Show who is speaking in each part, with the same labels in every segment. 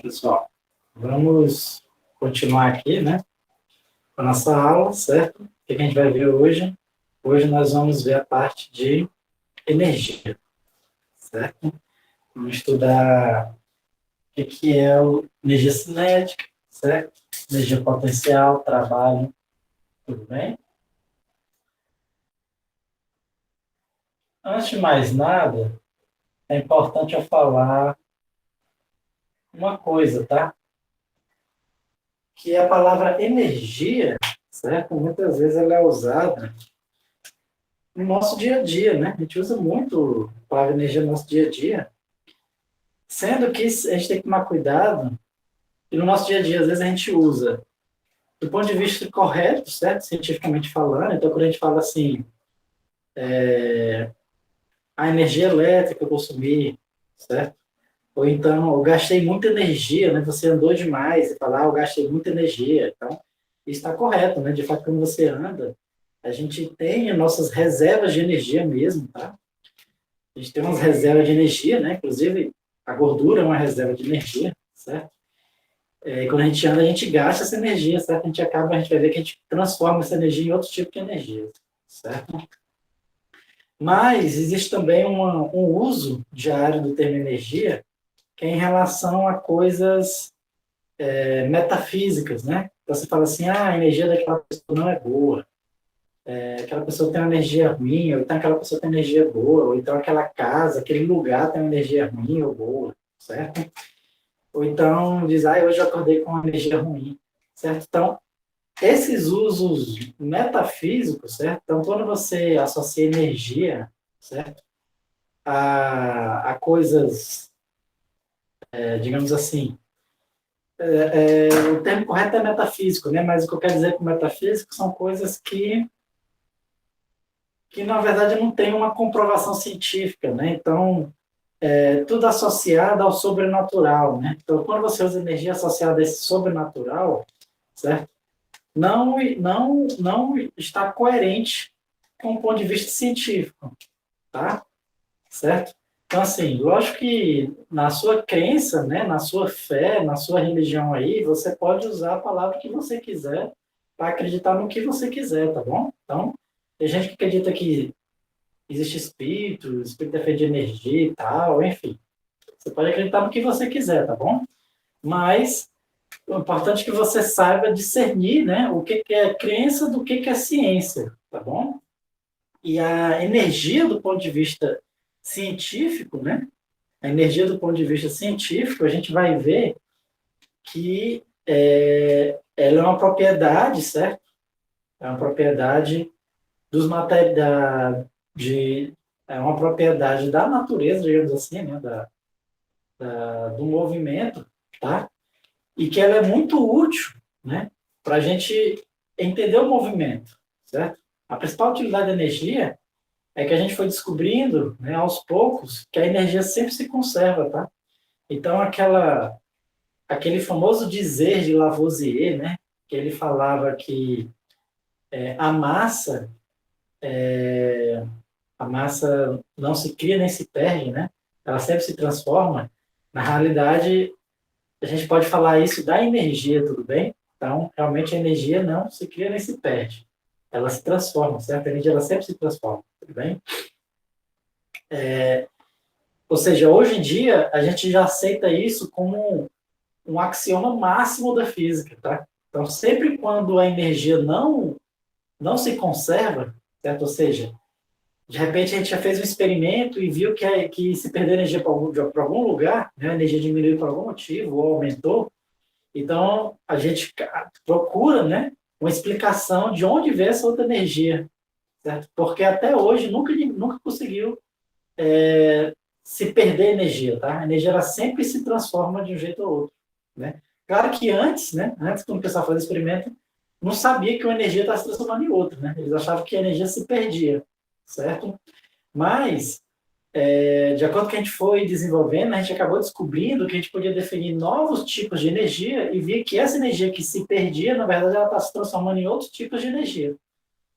Speaker 1: pessoal, vamos continuar aqui, né, com a nossa aula, certo? O que a gente vai ver hoje? Hoje nós vamos ver a parte de energia, certo? Vamos estudar o que é energia cinética, certo? Energia potencial, trabalho, tudo bem? Antes de mais nada, é importante eu falar uma coisa, tá? Que a palavra energia, certo? Muitas vezes ela é usada no nosso dia a dia, né? A gente usa muito a palavra energia no nosso dia a dia, sendo que a gente tem que tomar cuidado e no nosso dia a dia, às vezes, a gente usa do ponto de vista correto, certo? Cientificamente falando. Então, quando a gente fala assim, a energia elétrica que eu consumi, certo? Ou então, eu gastei muita energia, né? Você andou demais e falar, eu gastei muita energia. Então, isso está correto, né? De fato, quando você anda, a gente tem as nossas reservas de energia mesmo, tá? A gente tem umas reservas de energia, né? Inclusive, a gordura é uma reserva de energia, certo? E quando a gente anda, a gente gasta essa energia, certo? A gente vai ver que a gente transforma essa energia em outro tipo de energia, certo? Mas existe também um uso diário do termo energia, que é em relação a coisas metafísicas, né? Então você fala assim, a energia daquela pessoa não é boa, aquela pessoa tem uma energia ruim, ou então aquela pessoa tem energia boa, ou então aquela casa, aquele lugar tem uma energia ruim ou boa, certo? Ou então diz, hoje eu acordei com uma energia ruim, certo? Então, esses usos metafísicos, certo? Então, quando você associa energia, certo? A coisas, digamos assim, o termo correto é metafísico, né? Mas o que eu quero dizer com metafísico são coisas que na verdade não tem uma comprovação científica, né? Então, tudo associado ao sobrenatural, né? Então, quando você usa energia associada a esse sobrenatural, certo? Não está coerente com o ponto de vista científico, tá? Certo? Então, assim, lógico que na sua crença, né, na sua fé, na sua religião aí, você pode usar a palavra que você quiser para acreditar no que você quiser, tá bom? Então, tem gente que acredita que existe espírito, espírito é feito de energia e tal, enfim. Você pode acreditar no que você quiser, tá bom? Mas o importante é que você saiba discernir, né, o que é crença do que é ciência, tá bom? E a energia do ponto de vista científico, né? A energia do ponto de vista científico, a gente vai ver que ela é uma propriedade, certo? É uma propriedade dos materiais, é uma propriedade da natureza, digamos assim, né? Do movimento, tá? E que ela é muito útil, né? Para a gente entender o movimento, certo? A principal utilidade da energia é que a gente foi descobrindo, né, aos poucos, que a energia sempre se conserva, tá? Então, aquele famoso dizer de Lavoisier, né, que ele falava que a massa, a massa não se cria nem se perde, né? Ela sempre se transforma. Na realidade, a gente pode falar isso da energia, tudo bem? Então, realmente a energia não se cria nem se perde. Ela se transforma, certo? A energia ela sempre se transforma, tudo bem? Ou seja, hoje em dia, a gente já aceita isso como um axioma máximo da física, tá? Então, sempre quando a energia não se conserva, certo? Ou seja, de repente a gente já fez um experimento e viu que se perder energia para algum lugar, né, a energia diminuiu por algum motivo ou aumentou, então a gente procura, né, uma explicação de onde veio essa outra energia, certo? Porque até hoje nunca conseguiu se perder energia, tá? A energia ela sempre se transforma de um jeito ou outro, né? Claro que antes, né, antes quando o pessoal fazia experimento, não sabia que uma energia estava se transformando em outra, né? Eles achavam que a energia se perdia, certo? Mas, de acordo com o que a gente foi desenvolvendo, a gente acabou descobrindo que a gente podia definir novos tipos de energia e ver que essa energia que se perdia, na verdade, ela está se transformando em outros tipos de energia.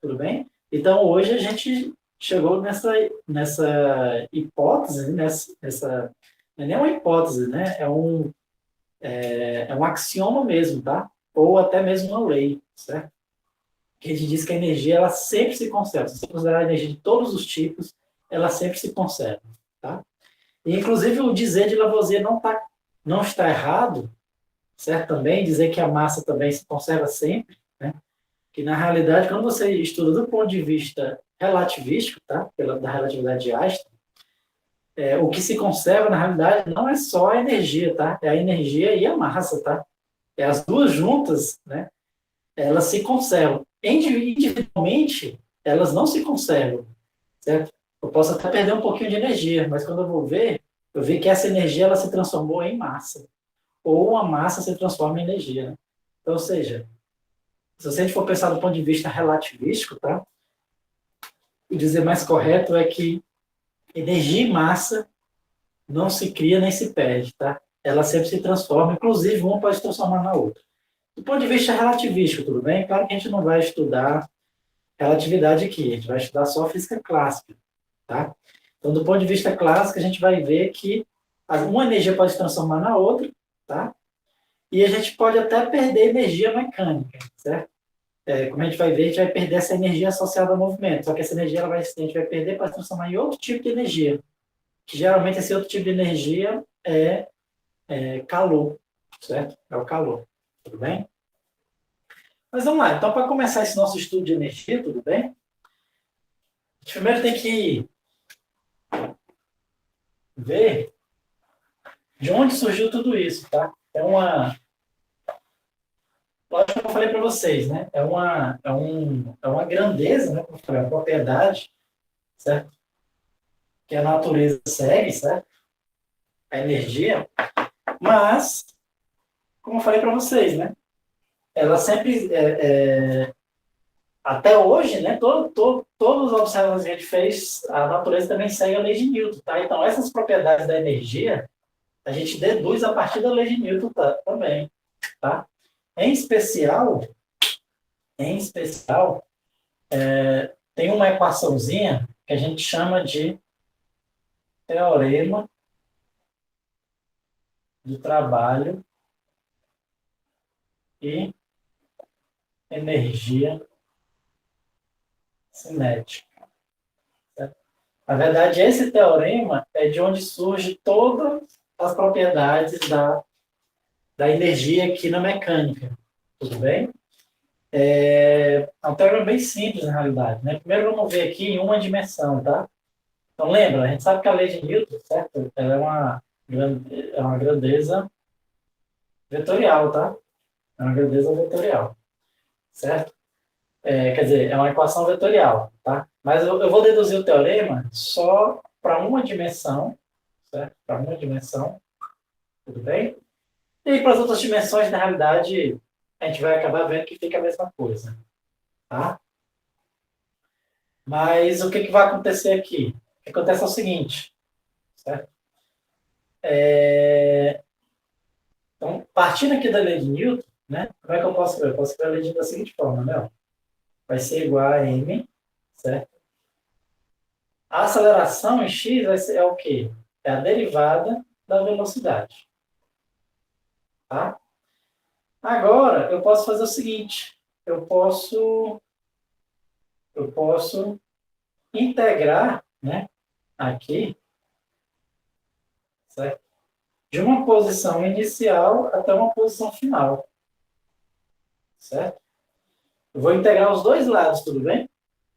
Speaker 1: Tudo bem? Então, hoje a gente chegou nessa hipótese, não é nem uma hipótese, né? é um axioma mesmo, tá? Ou até mesmo uma lei, certo? Que a gente diz que a energia ela sempre se conserva. Se você considerar a energia de todos os tipos, ela sempre se conserva, tá? E, inclusive, o dizer de Lavoisier não está errado, certo? Também dizer que a massa também se conserva sempre, né? Que, na realidade, quando você estuda do ponto de vista relativístico, tá? Da relatividade de Einstein, o que se conserva, na realidade, não é só a energia, tá? É a energia e a massa, tá? É as duas juntas, né? Elas se conservam. Individualmente, elas não se conservam, certo? Eu posso até perder um pouquinho de energia, mas quando eu vou ver, eu vi que essa energia ela se transformou em massa, ou a massa se transforma em energia, né? Então, ou seja, se a gente for pensar do ponto de vista relativístico, tá? O dizer mais correto é que energia e massa não se cria nem se perde, tá? Ela sempre se transforma, inclusive uma pode se transformar na outra. Do ponto de vista relativístico, tudo bem? Claro que a gente não vai estudar relatividade aqui, a gente vai estudar só física clássica, tá? Então, do ponto de vista clássico, a gente vai ver que uma energia pode se transformar na outra, tá? E a gente pode até perder energia mecânica, certo? Como a gente vai ver, a gente vai perder essa energia associada ao movimento, só que essa energia a gente vai perder para se transformar em outro tipo de energia, que geralmente esse outro tipo de energia é calor, certo? É o calor, tudo bem? Mas vamos lá, então para começar esse nosso estudo de energia, tudo bem? A gente primeiro tem que ver de onde surgiu tudo isso, tá? Lógico que eu falei para vocês, né? É uma grandeza, né? Como eu falei, uma propriedade, certo? Que a natureza segue, certo? A energia, mas, como eu falei para vocês, né? Ela sempre, até hoje, né? Todos os observações que a gente fez, a natureza também segue a lei de Newton, tá? Então, essas propriedades da energia, a gente deduz a partir da lei de Newton também, tá? Em especial, em especial, tem uma equaçãozinha que a gente chama de teorema de trabalho e energia cinética. Certo? Na verdade, esse teorema é de onde surge todas as propriedades da energia aqui na mecânica. Tudo bem? É um teorema bem simples, na realidade. Né? Primeiro, vamos ver aqui em uma dimensão, tá? Então, lembra, a gente sabe que a lei de Newton, certo? Ela é uma grandeza vetorial, tá? É uma grandeza vetorial, certo? Quer dizer, é uma equação vetorial, tá? Mas eu vou deduzir o teorema só para uma dimensão, certo? Para uma dimensão, tudo bem? E para as outras dimensões, na realidade, a gente vai acabar vendo que fica a mesma coisa, tá? Mas o que vai acontecer aqui? O que acontece é o seguinte, certo? Então, partindo aqui da lei de Newton, né? Como é que eu posso ver? Eu posso ver a lei da seguinte forma, né? Vai ser igual a m, certo? A aceleração em x é o quê? É a derivada da velocidade. Tá? Agora, eu posso fazer o seguinte. Eu posso integrar, né, aqui, certo? De uma posição inicial até uma posição final. Certo? Eu vou integrar os dois lados, tudo bem?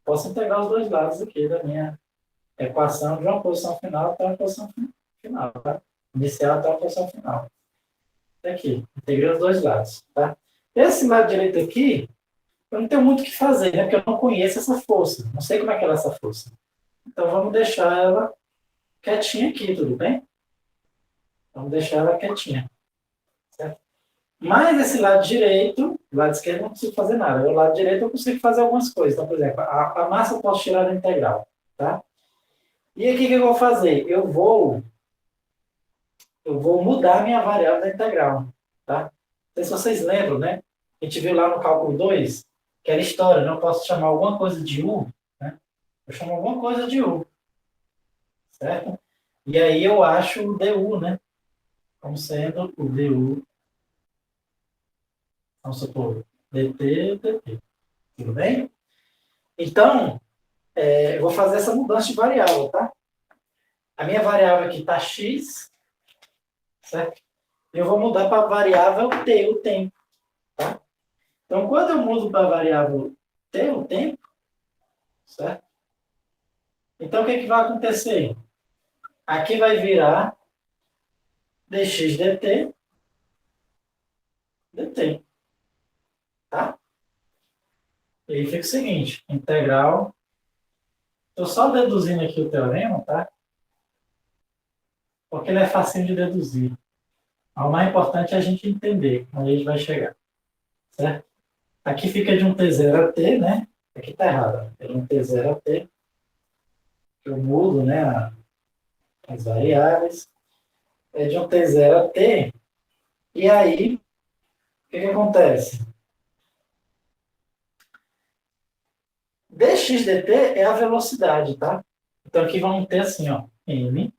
Speaker 1: Posso integrar os dois lados aqui da minha equação de uma posição final até uma posição final, tá? Inicial até uma posição final. Aqui, integrei os dois lados, tá? Esse lado direito aqui, eu não tenho muito o que fazer, né? Porque eu não conheço essa força. Não sei como é que ela é essa força. Então, vamos deixar ela quietinha aqui, tudo bem? Vamos deixar ela quietinha, certo? Mas esse lado direito, o lado esquerdo, eu não consigo fazer nada. O lado direito, eu consigo fazer algumas coisas. Então, por exemplo, a massa eu posso tirar da integral, tá? E aqui, o que eu vou fazer? Eu vou mudar a minha variável da integral, tá? Não sei se vocês lembram, né? A gente viu lá no cálculo 2 que era história, não posso chamar alguma coisa de U, né? Eu chamo alguma coisa de U, certo? E aí eu acho o DU, né? Como sendo o DU Vamos supor, dt, dt. Tudo bem? Então, eu vou fazer essa mudança de variável, tá? A minha variável aqui está x, certo? Eu vou mudar para a variável t, o tempo, tá? Então, quando eu mudo para a variável t, o tempo, certo? Então, o que vai acontecer? Aqui vai virar dx dt, dt, tá? E aí fica o seguinte, integral... Estou só deduzindo aqui o teorema, tá? Porque ele é fácil de deduzir. O mais importante é a gente entender onde a gente vai chegar, certo? Aqui fica de um T0 a T, né? Aqui está errado. É de um T0 a T. Eu mudo, né, as variáveis. É de um T0 a T. E aí, o que acontece? dx dt é a velocidade, tá? Então aqui vamos ter assim, ó, m,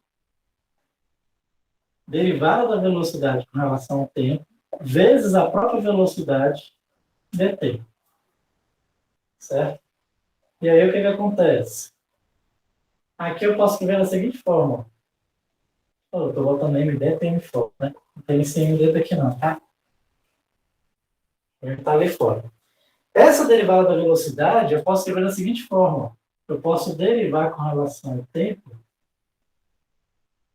Speaker 1: derivada da velocidade com relação ao tempo, vezes a própria velocidade dt, certo? E aí o que acontece? Aqui eu posso escrever da seguinte forma. Eu estou botando MD e M fora, né? Não tem esse MD aqui não, tá? Ele está ali fora. Essa derivada da velocidade eu posso escrever da seguinte forma. Eu posso derivar com relação ao tempo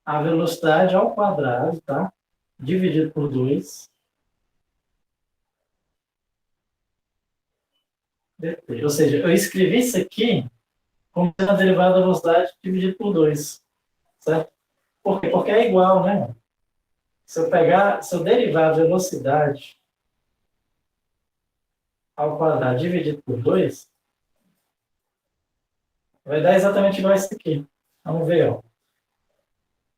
Speaker 1: a velocidade ao quadrado, tá? Dividido por 2 dt. Ou seja, eu escrevi isso aqui como sendo a derivada da velocidade dividido por 2, certo? Por quê? Porque é igual, né? Se eu derivar a velocidade ao quadrado dividido por 2, vai dar exatamente igual a isso aqui. Vamos ver, ó.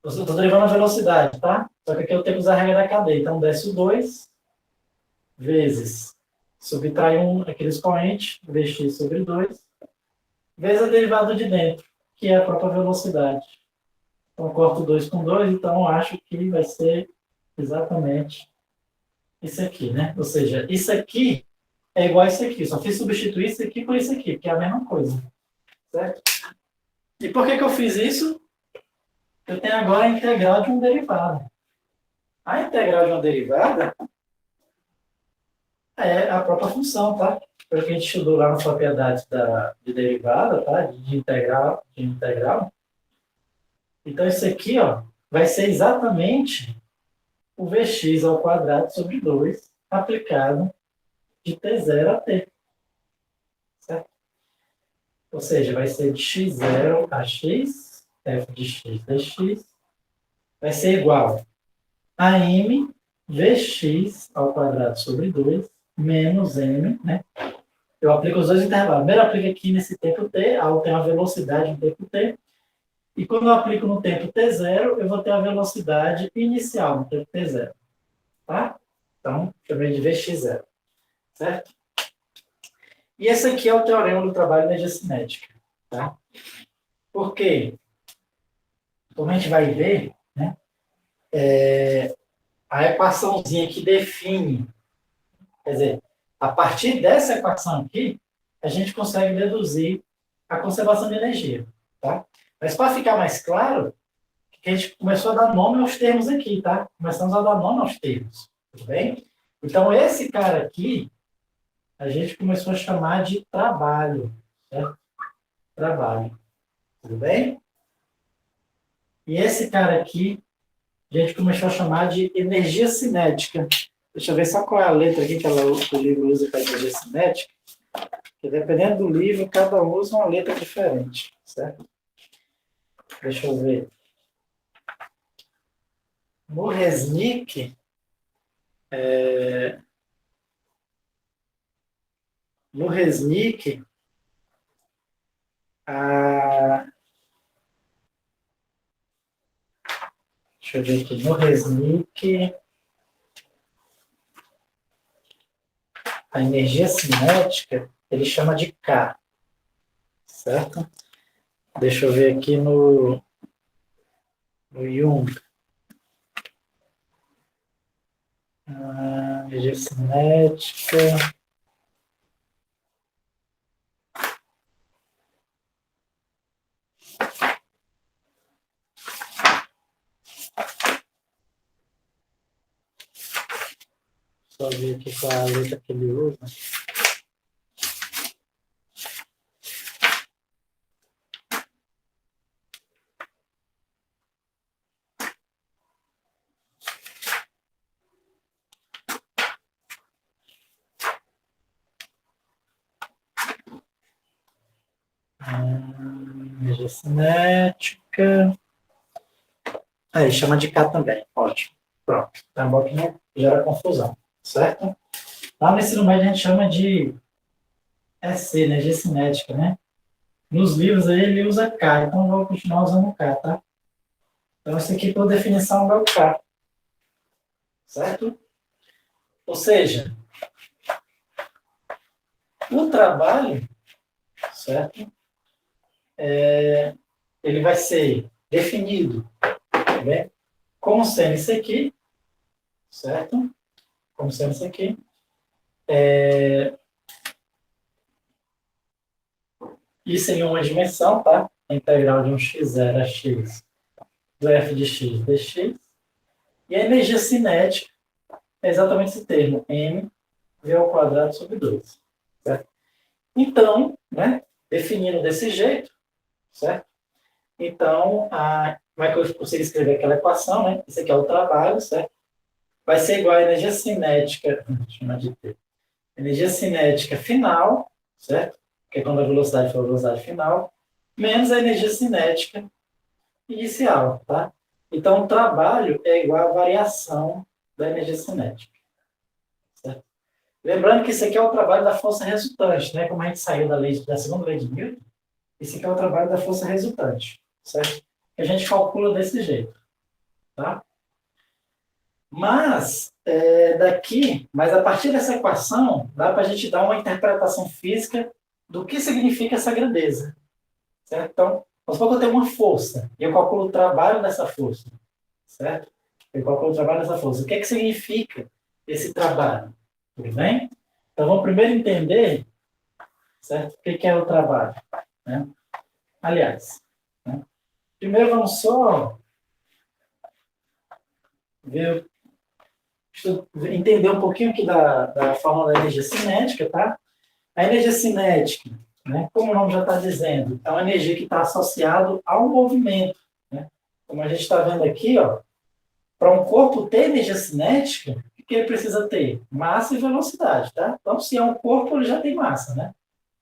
Speaker 1: Eu estou derivando a velocidade, tá? Só que aqui eu tenho que usar a regra da cadeia. Então, desce o 2 vezes subtrai aquele expoente, dx sobre 2, vezes a derivada de dentro, que é a própria velocidade. Então, eu corto 2 com 2, então eu acho que vai ser exatamente isso aqui, né? Ou seja, isso aqui é igual a isso aqui. Só fiz substituir isso aqui por isso aqui, que é a mesma coisa. Certo? E por que eu fiz isso? Eu tenho agora a integral de um derivado. A integral de uma derivada é a própria função, tá? Porque a gente estudou lá nas propriedades de derivada, tá? De integral. Então, isso aqui, ó, vai ser exatamente o Vx ao quadrado sobre 2 aplicado de T0 a T. Certo? Ou seja, vai ser de x0 a x, f de x dx, vai ser igual a m Vx ao quadrado sobre 2 menos m, né? Eu aplico os dois intervalos. Primeiro eu aplico aqui nesse tempo t, eu tenho a velocidade no tempo t, e quando eu aplico no tempo t0, eu vou ter a velocidade inicial no tempo t0, tá? Então, chamei de Vx0, certo? E esse aqui é o teorema do trabalho de energia cinética, tá? Por quê? Como a gente vai ver, né? A equaçãozinha que define, quer dizer, a partir dessa equação aqui, a gente consegue deduzir a conservação de energia, tá? Mas para ficar mais claro, a gente começou a dar nome aos termos aqui, tá? Começamos a dar nome aos termos, tudo bem? Então, esse cara aqui, a gente começou a chamar de trabalho, certo? Trabalho, tudo bem? E esse cara aqui, a gente começou a chamar de energia cinética. Deixa eu ver só qual é a letra aqui que o livro usa para energia cinética. Porque dependendo do livro, cada um usa uma letra diferente, certo? Deixa eu ver. No Resnick, no Resnick, a, deixa eu ver aqui, no Resnick, a energia cinética, ele chama de K, certo? Deixa eu ver aqui no Jung. Energia cinética. Só ver aqui qual é a letra que ele usa. Energia cinética. Aí, chama de K também. Ótimo. Pronto. Tá bom que não gera confusão. Certo? Lá no ensino médio a gente chama de EC, energia cinética, né? Nos livros aí ele usa K, então eu vou continuar usando K, tá? Então isso aqui por definição é o K. Certo? Ou seja, o trabalho, certo? Ele vai ser definido, tá bem? Como sendo isso aqui, certo? Como sendo isso aqui. Isso em uma dimensão, tá? A integral de um x0 a x do f de x dx. E a energia cinética é exatamente esse termo, m v ao quadrado sobre 2. Certo? Então, né, definindo desse jeito, certo? Então, como é que eu consigo escrever aquela equação, né? Esse aqui é o trabalho, certo? Vai ser igual a energia cinética, chamar de T. Energia cinética final, certo? Que é quando a velocidade for a velocidade final, menos a energia cinética inicial, tá? Então, o trabalho é igual à variação da energia cinética. Certo? Lembrando que isso aqui é o trabalho da força resultante, né? Como a gente saiu da segunda lei de Newton, esse aqui é o trabalho da força resultante, certo? Que a gente calcula desse jeito, tá? Mas, mas a partir dessa equação, dá para a gente dar uma interpretação física do que significa essa grandeza, certo? Então, vamos supor que eu tenho uma força, e eu calculo o trabalho dessa força, certo? Eu calculo o trabalho dessa força. O que é que significa esse trabalho? Tudo bem? Então, vamos primeiro entender, certo? O que é o trabalho, né? Aliás, né? Primeiro vamos só entender um pouquinho aqui da fórmula da energia cinética, tá? A energia cinética, né, como o nome já está dizendo, é uma energia que está associada ao movimento, né? Como a gente está vendo aqui, ó, para um corpo ter energia cinética, o que ele precisa ter? Massa e velocidade, tá? Então, se é um corpo, ele já tem massa, né?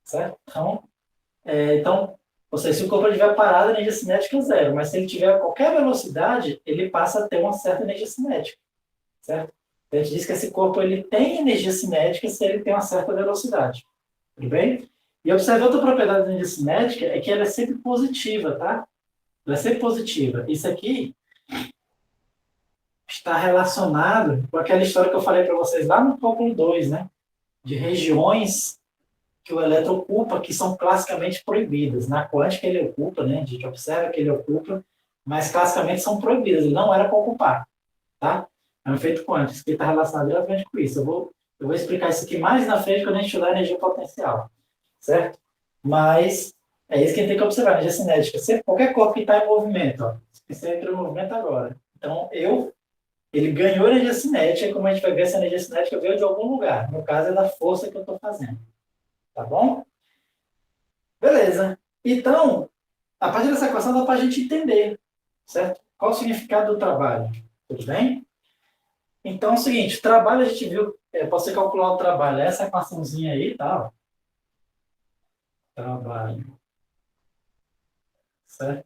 Speaker 1: Certo? Então, ou seja, se o corpo estiver parado, a energia cinética é zero, mas se ele tiver qualquer velocidade, ele passa a ter uma certa energia cinética, certo? A gente diz que esse corpo ele tem energia cinética se ele tem uma certa velocidade. Tudo bem? E observe outra propriedade da energia cinética é que ela é sempre positiva, tá? Ela é sempre positiva. Isso aqui está relacionado com aquela história que eu falei para vocês lá no cálculo 2, né? De regiões que o elétron ocupa que são classicamente proibidas. Na quântica ele ocupa, né? A gente observa que ele ocupa, mas classicamente são proibidas. Ele não era para ocupar, tá? É um efeito quântico. Isso aqui está relacionado diretamente com isso. Eu vou explicar isso aqui mais na frente quando a gente estudar energia potencial, certo? Mas é isso que a gente tem que observar, energia cinética. Sempre, qualquer corpo que está em movimento, ó, você entra em movimento agora. Então, ele ganhou energia cinética, como a gente vai ver, essa energia cinética veio de algum lugar. No caso, é da força que eu estou fazendo. Tá bom? Beleza. Então, a partir dessa equação dá para a gente entender, certo? Qual o significado do trabalho. Tudo bem? Então, é o seguinte, trabalho a gente viu, para você calcular o trabalho, essa equaçãozinha aí, tá? Trabalho. Certo?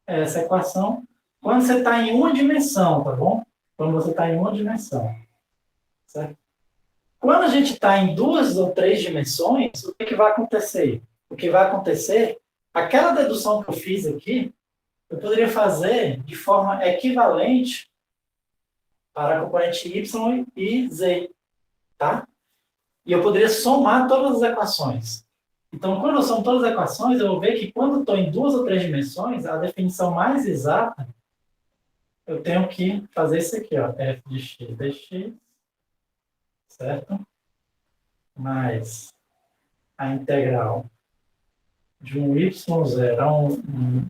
Speaker 1: Essa equação, quando você está em uma dimensão, tá bom? Quando você está em uma dimensão. Certo? Quando a gente está em duas ou três dimensões, o que vai acontecer? O que vai acontecer, aquela dedução que eu fiz aqui, eu poderia fazer de forma equivalente para a componente y e z, tá? E eu poderia somar todas as equações. Então, quando eu somo todas as equações, eu vou ver que quando estou em duas ou três dimensões, a definição mais exata, eu tenho que fazer isso aqui, ó, f de x dx certo? Mais a integral de um y0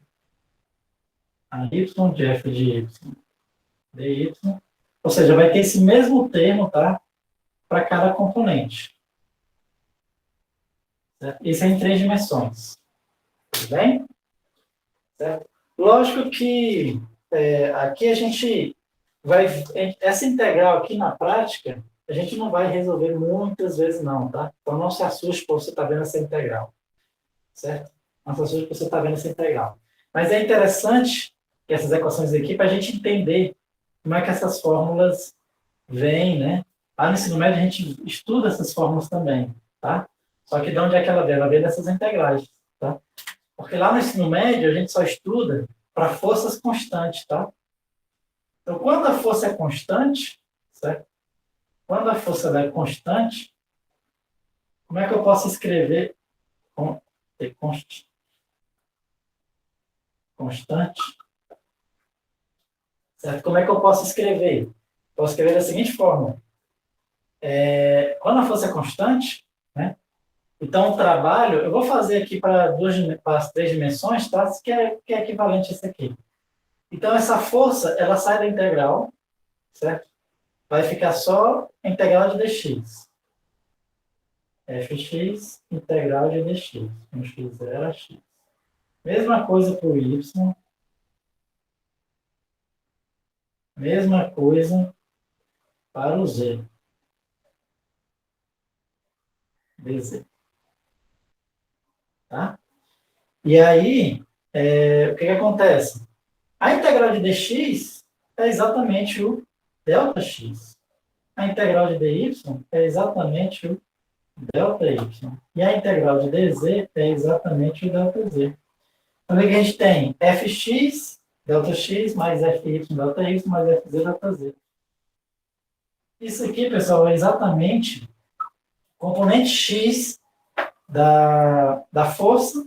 Speaker 1: a y de f de y dy, ou seja, vai ter esse mesmo termo, tá? Para cada componente. Certo? Isso é em 3 dimensões. Tudo bem? Certo? Lógico que aqui a gente vai... Essa integral aqui na prática, a gente não vai resolver muitas vezes não, tá? Então não se assuste por você estar vendo essa integral. Certo? Não se assuste por você estar vendo essa integral. Mas é interessante essas equações aqui para a gente entender como é que essas fórmulas vêm, né? Lá no ensino médio a gente estuda essas fórmulas também, tá? Só que de onde é que ela vem? Ela vem dessas integrais, tá? Porque lá no ensino médio a gente só estuda para forças constantes, tá? Então, quando a força é constante, certo? Quando a força é constante, como é que eu posso escrever constante? Certo? Como é que eu posso escrever? Posso escrever da seguinte forma. Quando a força é constante, né? Então, o trabalho, eu vou fazer aqui para as 3 dimensões, tá? Que é equivalente a esse aqui. Então, essa força, ela sai da integral, certo? Vai ficar só a integral de dx. fx, integral de dx. Um x0 a x. Mesma coisa para o y. Mesma coisa para o z. dz. Tá? E aí, o que acontece? A integral de dx é exatamente o ΔX. A integral de dy é exatamente o ΔY. E a integral de dz é exatamente o ΔZ. Então, o que a gente tem? fx, ΔX, mais fy, ΔY, mais fz, ΔZ. Isso aqui, pessoal, é exatamente o componente x da força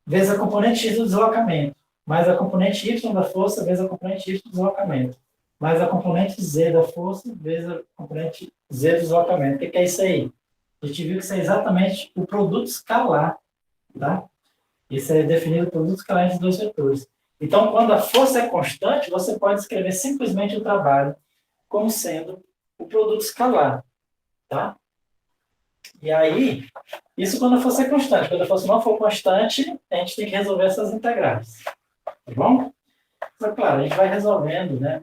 Speaker 1: vezes a componente x do deslocamento, mais a componente y da força vezes a componente y do deslocamento, mais a componente z da força vezes a componente z do deslocamento. O que é isso aí? A gente viu que isso é exatamente o produto escalar, tá? Isso é definido o produto escalar entre 2 vetores. Então, quando a força é constante, você pode escrever simplesmente o trabalho como sendo o produto escalar, tá? E aí, isso quando a força é constante. Quando a força não for constante, a gente tem que resolver essas integrais. Tá bom? Mas, claro, a gente vai resolvendo, né?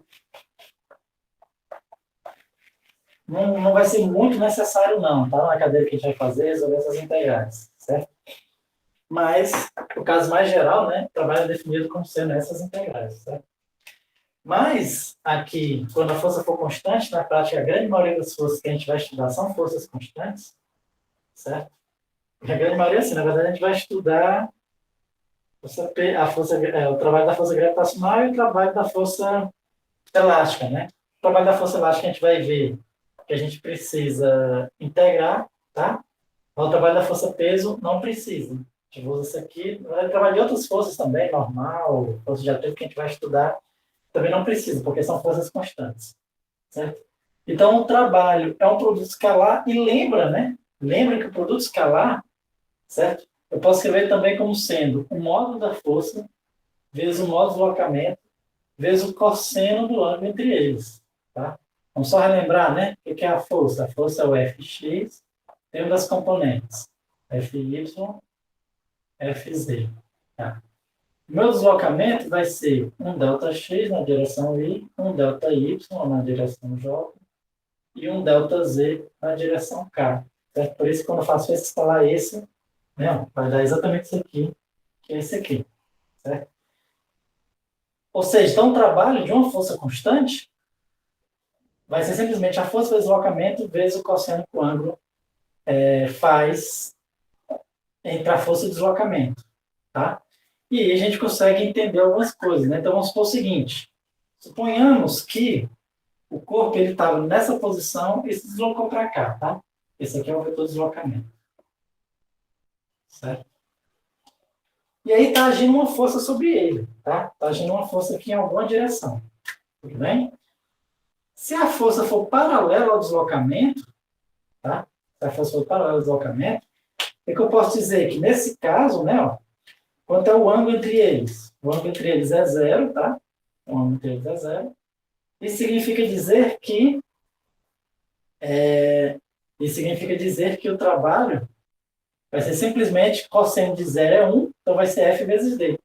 Speaker 1: Não vai ser muito necessário, não, tá? Na cadeira que a gente vai fazer, resolver essas integrais, certo? Mas, no caso mais geral, né? O trabalho é definido como sendo essas integrais, certo? Mas, aqui, quando a força for constante, na prática, a grande maioria das forças que a gente vai estudar são forças constantes, certo? A grande maioria, assim, na verdade, a gente vai estudar o trabalho da força gravitacional e o trabalho da força elástica, né? O trabalho da força elástica a gente vai ver que a gente precisa integrar, tá? O trabalho da força peso não precisa. A gente usa isso aqui. O trabalho de outras forças também, normal, força de atrito que a gente vai estudar, também não precisa, porque são forças constantes, certo? Então, o trabalho é um produto escalar e lembra, né? Lembra que o produto escalar, certo? Eu posso escrever também como sendo o módulo da força vezes o módulo do deslocamento vezes o cosseno do ângulo entre eles, tá? Vamos só relembrar, né? O que é a força? A força é o Fx, tem uma das componentes, Fy, Fz. Tá? O meu deslocamento vai ser um ΔX na direção Y, um ΔY na direção J e um ΔZ na direção K. Certo? Por isso, quando eu faço esse escalar esse, né, vai dar exatamente isso aqui, que é esse aqui. Certo? Ou seja, então o trabalho de uma força constante vai ser simplesmente a força do deslocamento vezes o cosseno que o ângulo faz entre a força e o deslocamento. Tá? E aí a gente consegue entender algumas coisas. Né? Então vamos supor o seguinte: suponhamos que o corpo estava nessa posição e se deslocou para cá. Tá? Esse aqui é o vetor de deslocamento. Certo? E aí está agindo uma força sobre ele. Tá? Está agindo uma força aqui em alguma direção. Tudo bem? Se a força for paralela ao deslocamento, tá? Se a força for paralela ao deslocamento, o que eu posso dizer? Que nesse caso, né, ó, quanto é o ângulo entre eles? O ângulo entre eles é zero, tá? O ângulo entre eles é zero. Isso significa dizer que o trabalho vai ser simplesmente cosseno de zero é 1, então vai ser F vezes D.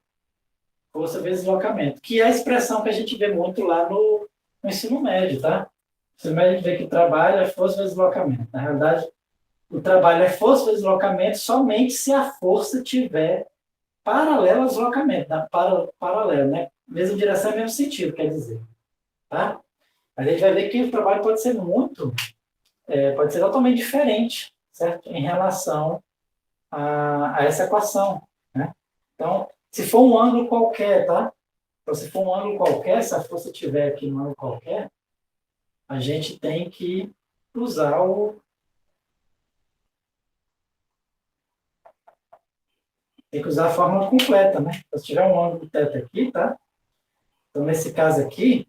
Speaker 1: Força vezes deslocamento. Que é a expressão que a gente vê muito lá no ensino médio, tá? No ensino médio a gente vê que o trabalho é força vezes deslocamento. Na realidade, o trabalho é força vezes deslocamento somente se a força tiver paralela ao deslocamento, paralelo, né? Mesma direção, mesmo sentido, quer dizer. Tá? A gente vai ver que o trabalho pode ser pode ser totalmente diferente, certo? Em relação a essa equação, né? Então, se for um ângulo qualquer, tá? Então, se for um ângulo qualquer, se a força estiver aqui num ângulo qualquer, a gente tem que usar a fórmula completa, né? Então, se tiver um ângulo θ aqui, tá? Então, nesse caso aqui,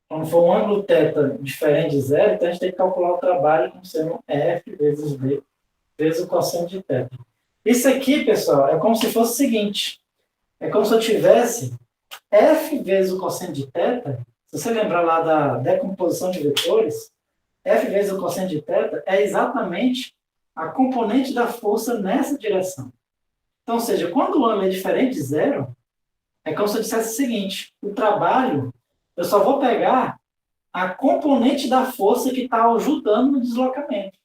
Speaker 1: quando for um ângulo θ diferente de zero, então a gente tem que calcular o trabalho como sendo F vezes D vezes o cosseno de θ. Isso aqui, pessoal, é como se fosse o seguinte. É como se eu tivesse F vezes o cosseno de θ. Se você lembrar lá da decomposição de vetores, F vezes o cosseno de θ é exatamente a componente da força nessa direção. Então, ou seja, quando o ângulo é diferente de zero, é como se eu dissesse o seguinte: o trabalho, eu só vou pegar a componente da força que está ajudando no deslocamento.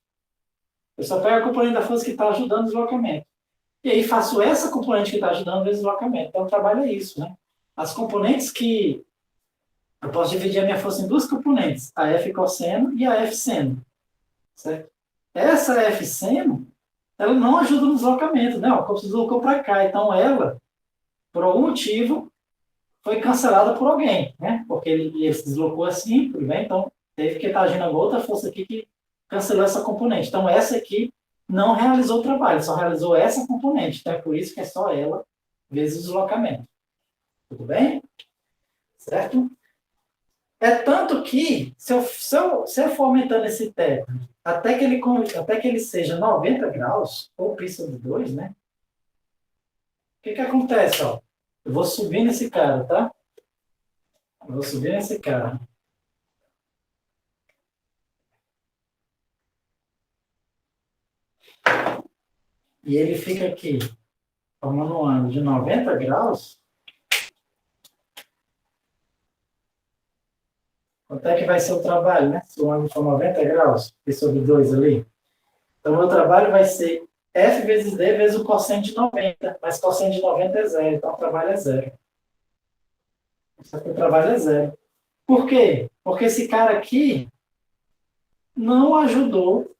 Speaker 1: Eu só pego a componente da força que está ajudando no deslocamento. E aí faço essa componente que está ajudando no deslocamento. Então, o trabalho é isso, né? As componentes que... Eu posso dividir a minha força em duas componentes, a F cosseno e a F seno. Certo? Essa F seno, ela não ajuda no deslocamento, né? O corpo se deslocou para cá. Então, ela, por algum motivo, foi cancelada por alguém, né? Porque ele se deslocou assim, tudo bem? Então, teve que estar agindo uma outra força aqui que cancelou essa componente. Então, essa aqui não realizou o trabalho, só realizou essa componente. Então, é por isso que é só ela vezes o deslocamento. Tudo bem? Certo? É tanto que, se eu for aumentando esse teto até que ele seja 90 graus, ou pi sobre 2, né? O que acontece? Ó? Eu vou subir nesse cara, tá? Eu vou subir nesse cara. E ele fica aqui, formando um ângulo de 90 graus. Quanto é que vai ser o trabalho, né? Se o ângulo for 90 graus, pi sobre 2 ali. Então, o meu trabalho vai ser F vezes D vezes o cosseno de 90. Mas cosseno de 90 é zero, então o trabalho é zero. Só que o trabalho é zero. Por quê? Porque esse cara aqui não ajudou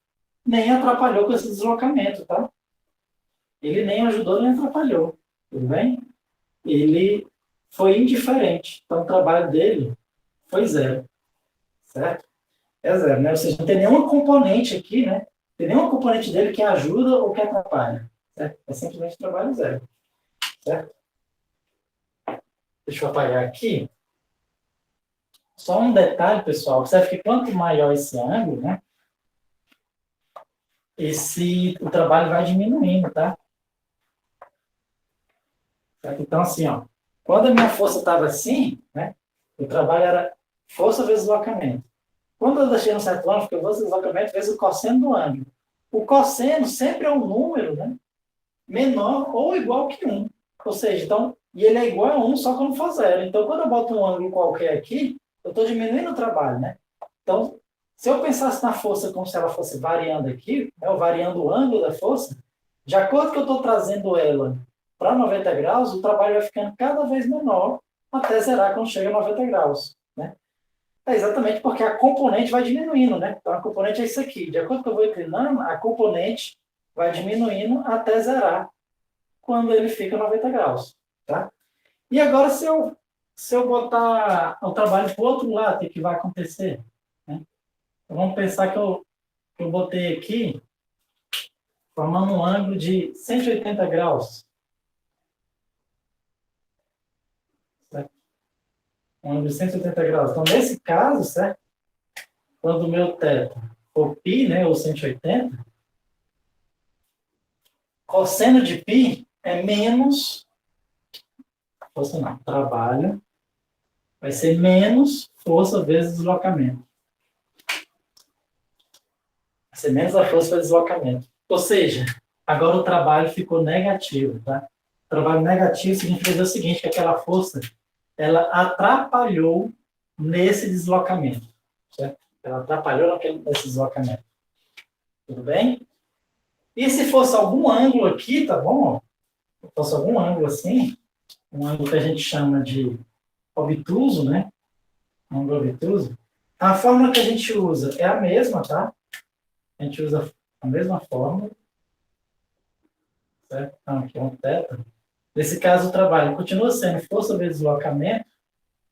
Speaker 1: nem atrapalhou com esse deslocamento, tá? Ele nem ajudou nem atrapalhou, tudo bem? Ele foi indiferente. Então, o trabalho dele foi zero, certo? É zero, né? Ou seja, não tem nenhuma componente aqui, né? Não tem nenhuma componente dele que ajuda ou que atrapalha, certo? É simplesmente trabalho zero, certo? Deixa eu apagar aqui. Só um detalhe, pessoal. Observe que quanto maior esse ângulo, né? O trabalho vai diminuindo, tá? Certo? Então, assim, ó, quando a minha força estava assim, né? O trabalho era força vezes deslocamento. Quando eu deixei um certo ângulo, fica força vezes deslocamento vezes o cosseno do ângulo. O cosseno sempre é um número, né? Menor ou igual que 1. Ou seja, então, e ele é igual a 1 só quando for zero. Então, quando eu boto um ângulo qualquer aqui, eu estou diminuindo o trabalho, né? Então, se eu pensasse na força como se ela fosse variando aqui, né, ou variando o ângulo da força, de acordo que eu estou trazendo ela para 90 graus, o trabalho vai ficando cada vez menor até zerar quando chega a 90 graus. Né? É exatamente porque a componente vai diminuindo. Né? Então, a componente é isso aqui. De acordo que eu vou inclinando, a componente vai diminuindo até zerar quando ele fica a 90 graus. Tá? E agora, se eu botar o trabalho para o outro lado, o que vai acontecer? Né? Então, vamos pensar que eu botei aqui, formando um ângulo de 180 graus. Certo? Um ângulo de 180 graus. Então, nesse caso, certo? quando o meu θ for π, né, ou 180, cosseno de π é menos, força não, trabalho, vai ser menos força vezes deslocamento. Vai ser menos a força vezes deslocamento. Ou seja, agora o trabalho ficou negativo, tá? O trabalho negativo significa dizer o seguinte, que aquela força, ela atrapalhou nesse deslocamento, certo? Ela atrapalhou nesse deslocamento. Tudo bem? E se fosse algum ângulo aqui, tá bom? Se fosse algum ângulo assim, um ângulo que a gente chama de obtuso, né? Ângulo obtuso. A fórmula que a gente usa é a mesma, tá? A gente usa a mesma fórmula. Certo? Então, aqui é um θ. Nesse caso, o trabalho continua sendo força vezes deslocamento,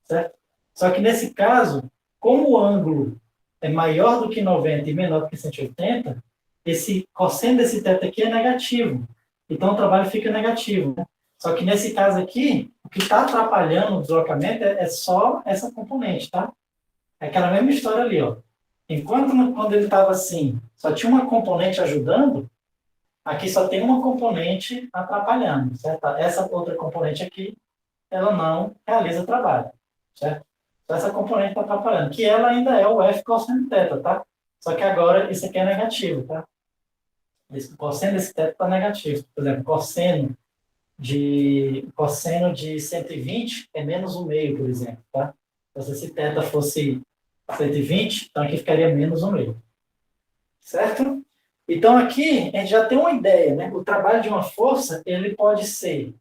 Speaker 1: certo? Só que nesse caso, como o ângulo é maior do que 90 e menor do que 180, esse cosseno desse θ aqui é negativo. Então, o trabalho fica negativo. Né? Só que nesse caso aqui, o que está atrapalhando o deslocamento é só essa componente, tá? É aquela mesma história ali, ó. Enquanto quando ele estava assim, só tinha uma componente ajudando, aqui só tem uma componente atrapalhando, certo? Essa outra componente aqui, ela não realiza trabalho, certo? Então, essa componente está atrapalhando, que ela ainda é o F cosseno θ, tá? Só que agora isso aqui é negativo, tá? O cosseno desse θ está negativo. Por exemplo, cosseno de 120 é menos 1/2, por exemplo, tá? Então, se esse θ fosse 120, então aqui ficaria menos 1/2. Certo? Então, aqui, a gente já tem uma ideia, né? O trabalho de uma força, ele pode ser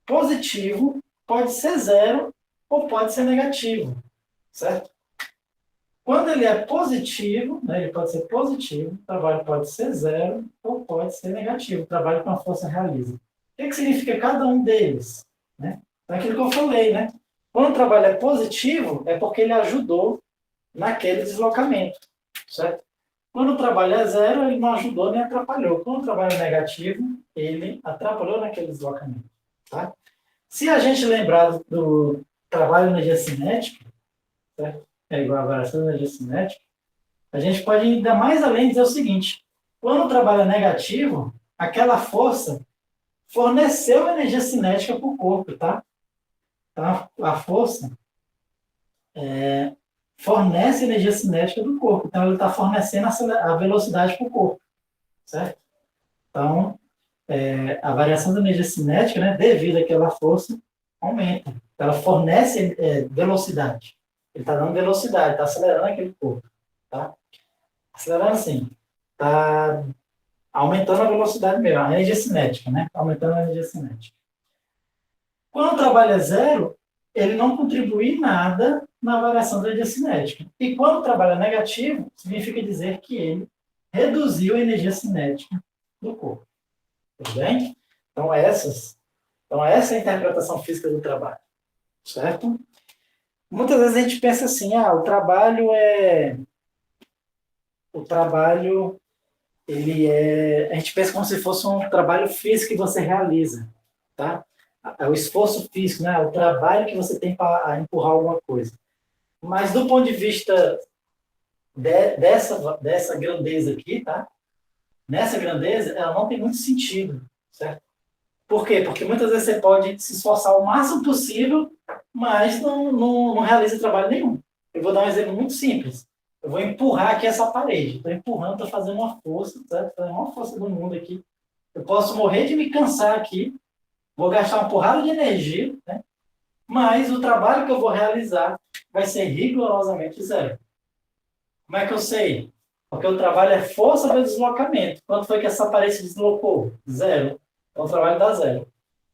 Speaker 1: positivo, pode ser zero, ou pode ser negativo, certo? Quando ele é positivo, né, ele pode ser positivo, o trabalho pode ser zero, ou pode ser negativo, o trabalho que uma força realiza. O que significa cada um deles? Né? É aquilo que eu falei, né? Quando o trabalho é positivo, é porque ele ajudou naquele deslocamento, certo? Quando o trabalho é zero, ele não ajudou nem atrapalhou. Quando o trabalho é negativo, ele atrapalhou naquele deslocamento. Tá? Se a gente lembrar do trabalho de energia cinética, certo? É igual a variação da energia cinética, a gente pode ir ainda mais além e dizer o seguinte: quando o trabalho é negativo, aquela força forneceu energia cinética para o corpo, tá? Tá? A força fornece energia cinética do corpo. Então, ele está fornecendo a velocidade para o corpo, certo? Então, a variação da energia cinética, né, devido àquela força, aumenta. Ela fornece velocidade. Ele está dando velocidade, está acelerando aquele corpo. Tá? Acelerando assim. Está aumentando a velocidade mesmo, a energia cinética, né? Aumentando a energia cinética. Quando o trabalho é zero, ele não contribui em nada na variação da energia cinética. E quando o trabalho é negativo, significa dizer que ele reduziu a energia cinética do corpo. Tudo bem? Então, essa é a interpretação física do trabalho. Certo? Muitas vezes a gente pensa assim, o trabalho, a gente pensa como se fosse um trabalho físico que você realiza, tá? É o esforço físico, né? O trabalho que você tem para empurrar alguma coisa. Mas do ponto de vista dessa grandeza aqui, tá? Nessa grandeza, ela não tem muito sentido, certo? Por quê? Porque muitas vezes você pode se esforçar o máximo possível, mas não realiza trabalho nenhum. Eu vou dar um exemplo muito simples. Eu vou empurrar aqui essa parede. Estou empurrando, estou fazendo uma força, certo? Fazendo uma força do mundo aqui. Eu posso morrer de me cansar aqui, vou gastar uma porrada de energia, né? Mas o trabalho que eu vou realizar vai ser rigorosamente zero. Como é que eu sei? Porque o trabalho é força vezes deslocamento. Quanto foi que essa parede se deslocou? Zero. Então o trabalho dá zero.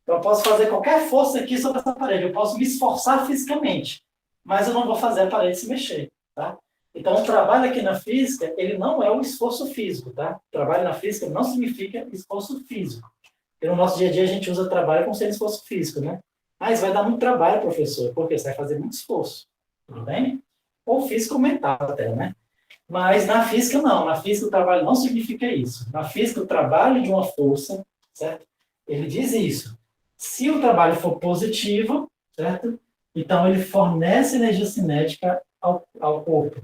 Speaker 1: Então, eu posso fazer qualquer força aqui sobre essa parede. Eu posso me esforçar fisicamente, mas eu não vou fazer a parede se mexer, tá? Então, o trabalho aqui na física, ele não é um esforço físico, tá? O trabalho na física não significa esforço físico. Porque no nosso dia a dia a gente usa trabalho como sendo esforço físico, né? Mas vai dar muito trabalho, professor, porque você vai fazer muito esforço, tudo bem? Ou físico ou mental até, né? Mas na física não. Na física o trabalho não significa isso. Na física o trabalho de uma força, certo? Ele diz isso. Se o trabalho for positivo, certo? Então, ele fornece energia cinética ao corpo.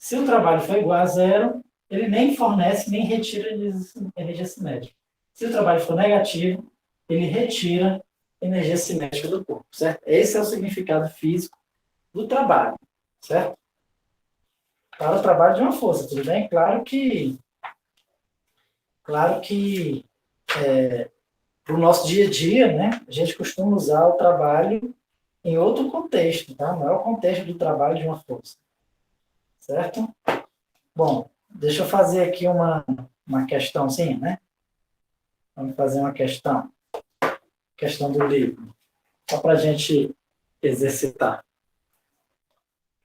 Speaker 1: Se o trabalho for igual a zero, ele nem fornece, nem retira energia cinética. Se o trabalho for negativo, ele retira energia cinética do corpo, certo? Esse é o significado físico do trabalho, certo? Para o trabalho de uma força, tudo bem? Claro que para o nosso dia a dia, né, a gente costuma usar o trabalho em outro contexto, tá? Não é o contexto do trabalho de uma força, certo? Bom, deixa eu fazer aqui uma questãozinha, né? Vamos fazer uma questão do livro, só para a gente exercitar.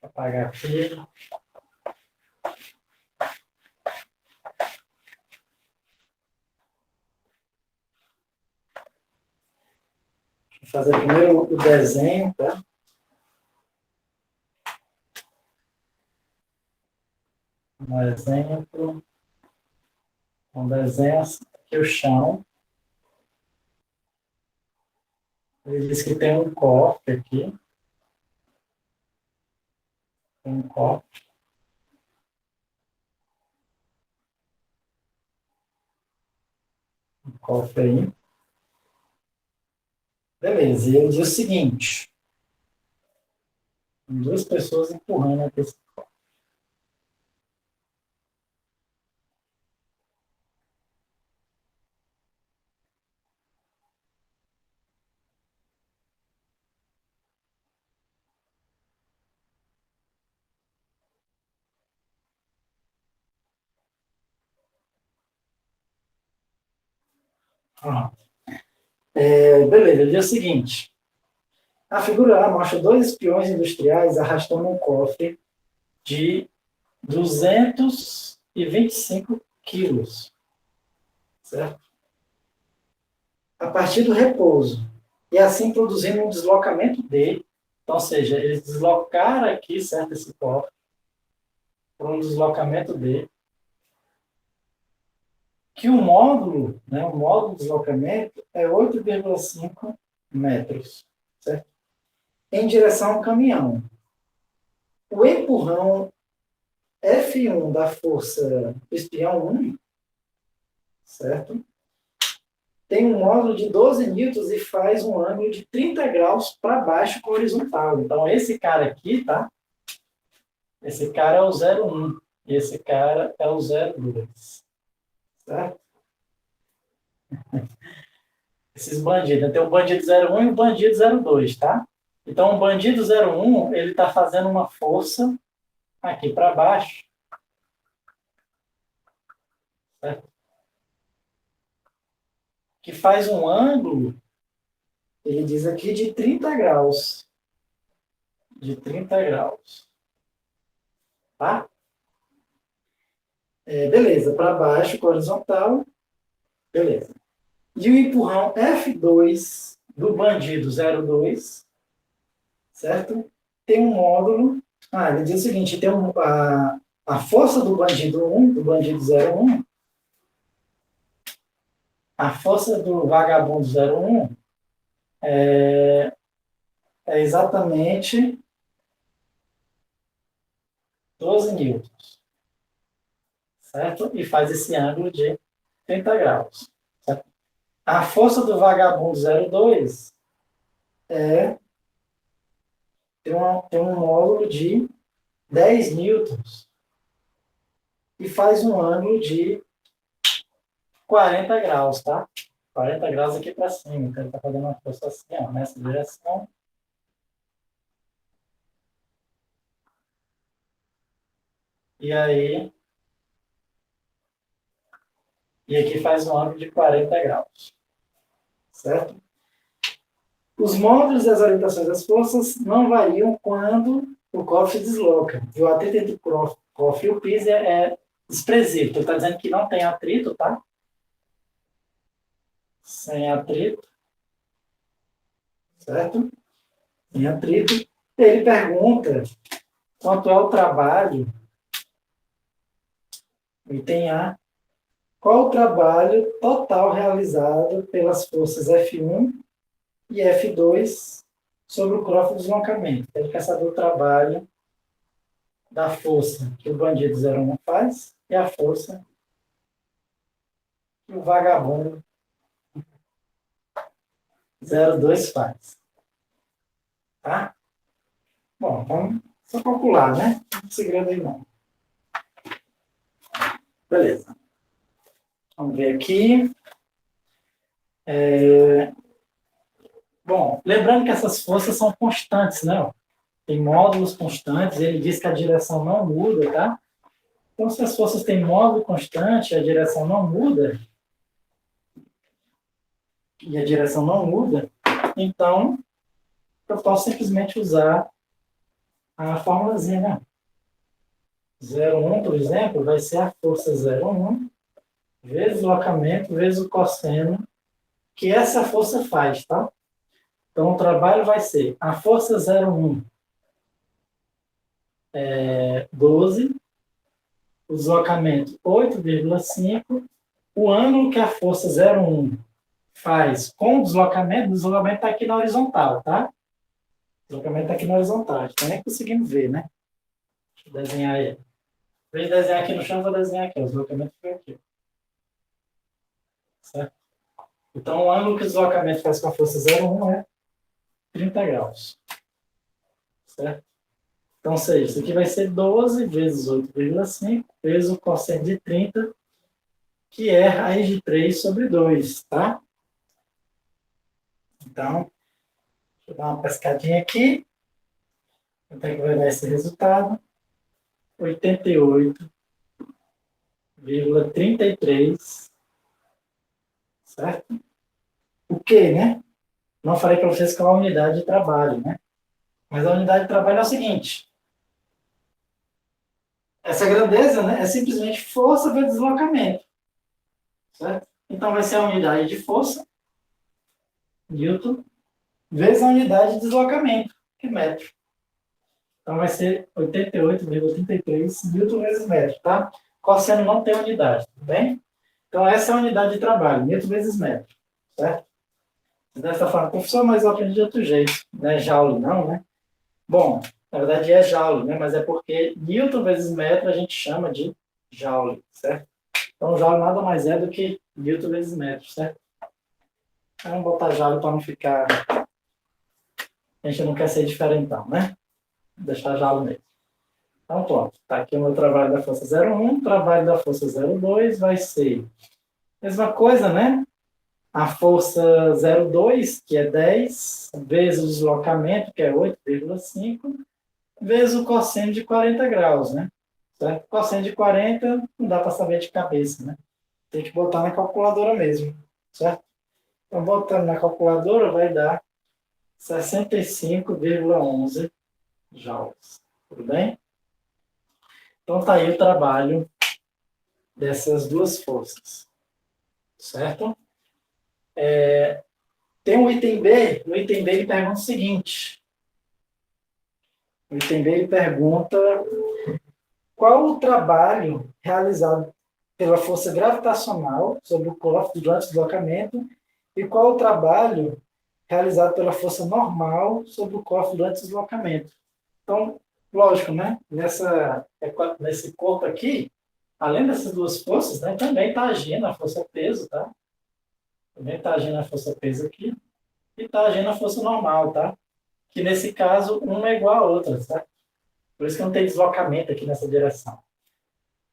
Speaker 1: Vou apagar aqui. Vou fazer primeiro o desenho, tá? Um exemplo. Um desenho aqui o chão. Ele diz que tem um cofre aqui. Tem um cofre. Um cofre aí. Beleza, e ele diz o seguinte. Tem duas pessoas empurrando aqui esse cofre. Beleza, ele diz o seguinte. A figura A mostra dois espiões industriais arrastando um cofre de 225 quilos, certo? A partir do repouso. E assim produzindo um deslocamento D. Então, ou seja, eles deslocaram aqui, certo, esse cofre, por um deslocamento D, que o módulo de deslocamento é 8,5 metros, certo? Em direção ao caminhão. O empurrão F1 da força do espião 1, certo? Tem um módulo de 12 newtons e faz um ângulo de 30 graus para baixo com horizontal. Então, esse cara aqui, tá? Esse cara é o 01 e esse cara é o 02, certo? Esses bandidos, né? Tem o bandido 01 e o bandido 02, tá? Então, o bandido 01, ele está fazendo uma força aqui para baixo, certo? Que faz um ângulo, ele diz aqui, de 30 graus. De 30 graus. Tá? Beleza, para baixo, com horizontal. Beleza. E o empurrão F2 do bandido 02, certo? Tem um módulo. Ele diz o seguinte: tem a força do bandido 1, do bandido 01, a força do vagabundo 01 é exatamente 12 newtons, certo? E faz esse ângulo de 30 graus. Certo? A força do vagabundo 02 tem um módulo de 10 newtons e faz um ângulo de 40 graus, tá? 40 graus aqui para cima. Então, ele está fazendo uma força assim, ó, nessa direção. E aí... E aqui faz um ângulo de 40 graus. Certo? Os módulos e as orientações das forças não variam quando o cofre desloca. E o atrito entre o cofre e o piso é desprezível. Então, ele está dizendo que não tem atrito, tá? Sem atrito. Certo? Sem atrito. Ele pergunta quanto é o trabalho, item A, qual o trabalho total realizado pelas forças F1 e F2 sobre o cofre de deslocamento. Ele quer saber o trabalho da força que o bandido 01 faz e a força que o vagabundo 02 faz. Tá? Bom, vamos só calcular, né? Não tem segredo aí não. Beleza. Vamos ver aqui. Bom, lembrando que essas forças são constantes, né? Tem módulos constantes, ele diz que a direção não muda, tá? Então, se as forças têm módulo constante e a direção não muda, então eu posso simplesmente usar a formulazinha, né? 0,1, por exemplo, vai ser a força 0,1 vezes o deslocamento vezes o cosseno que essa força faz, tá? Então, o trabalho vai ser a força 0,1 é 12, o deslocamento 8,5, o ângulo que a força 0,1 faz com o deslocamento está aqui na horizontal, tá? O deslocamento está aqui na horizontal, então nem conseguimos ver, né? Deixa eu desenhar ele. Em vez de desenhar aqui no chão, vou desenhar aqui, o deslocamento foi aqui. Certo? Então, o ângulo que o deslocamento faz com a força 0,1 é 30 graus. Certo? Então, ou seja, isso aqui vai ser 12 vezes 8,5 vezes o cosseno de 30, que é raiz de 3 sobre 2, tá? Então, deixa eu dar uma pescadinha aqui. Quanto é que vai dar esse resultado? 88,33, certo? O que, né? Não falei para vocês qual é a unidade de trabalho, né? Mas a unidade de trabalho é o seguinte. Essa grandeza, né, é simplesmente força vezes deslocamento, certo? Então, vai ser a unidade de força, Newton, vezes a unidade de deslocamento, que é metro. Então, vai ser 88,33 Newton vezes metro, tá? Cosseno não tem unidade, tudo bem? Então, essa é a unidade de trabalho, Newton vezes metro, certo? Dessa forma, professor, mas eu aprendi de outro jeito, né? Joule não, né? Bom, na verdade é Joule, né? Mas é porque Newton vezes metro a gente chama de Joule, certo? Então, Joule nada mais é do que Newton vezes metro, certo? Vamos botar Joule para não ficar... A gente não quer ser diferentão, né? Vou deixar Joule mesmo. Então, pronto. Está aqui o meu trabalho da força 0,1. Trabalho da força 0,2 vai ser... Mesma coisa, né? A força 0,2, que é 10, vezes o deslocamento, que é 8,5, vezes o cosseno de 40 graus, né? Certo? Cosseno de 40 não dá para saber de cabeça, né? Tem que botar na calculadora mesmo, certo? Então, botando na calculadora vai dar 65,11 joules. Tudo bem? Então, tá aí o trabalho dessas duas forças, certo? Tem um item B, no item B ele pergunta o seguinte. O item B ele pergunta qual o trabalho realizado pela força gravitacional sobre o corpo durante o deslocamento e qual o trabalho realizado pela força normal sobre o corpo durante o deslocamento. Então, lógico, né? Nesse corpo aqui, além dessas duas forças, né, também está agindo a força peso, tá? Também está agindo a força peso aqui e está agindo a força normal, tá? Que nesse caso, uma é igual a outra, tá? Por isso que não tem deslocamento aqui nessa direção.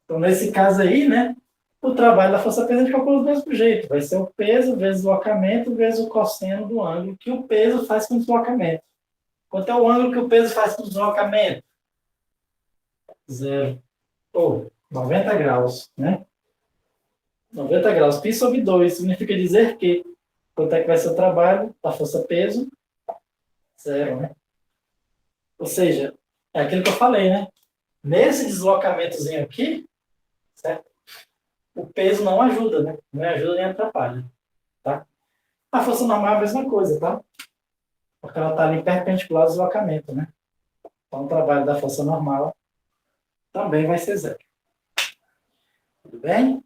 Speaker 1: Então, nesse caso aí, né, o trabalho da força peso a gente calcula do mesmo jeito. Vai ser o peso vezes o deslocamento vezes o cosseno do ângulo que o peso faz com o deslocamento. Quanto é o ângulo que o peso faz com o deslocamento? Zero. Ou 90 graus, né? 90 graus. Π sobre 2 significa dizer que quanto é que vai ser o trabalho da força peso? Zero, né? Ou seja, é aquilo que eu falei, né? Nesse deslocamentozinho aqui, certo? O peso não ajuda, né? Não ajuda nem atrapalha, tá? A força normal é a mesma coisa, tá? Porque ela está ali perpendicular ao deslocamento, né? Então, o trabalho da força normal também vai ser zero. Tudo bem?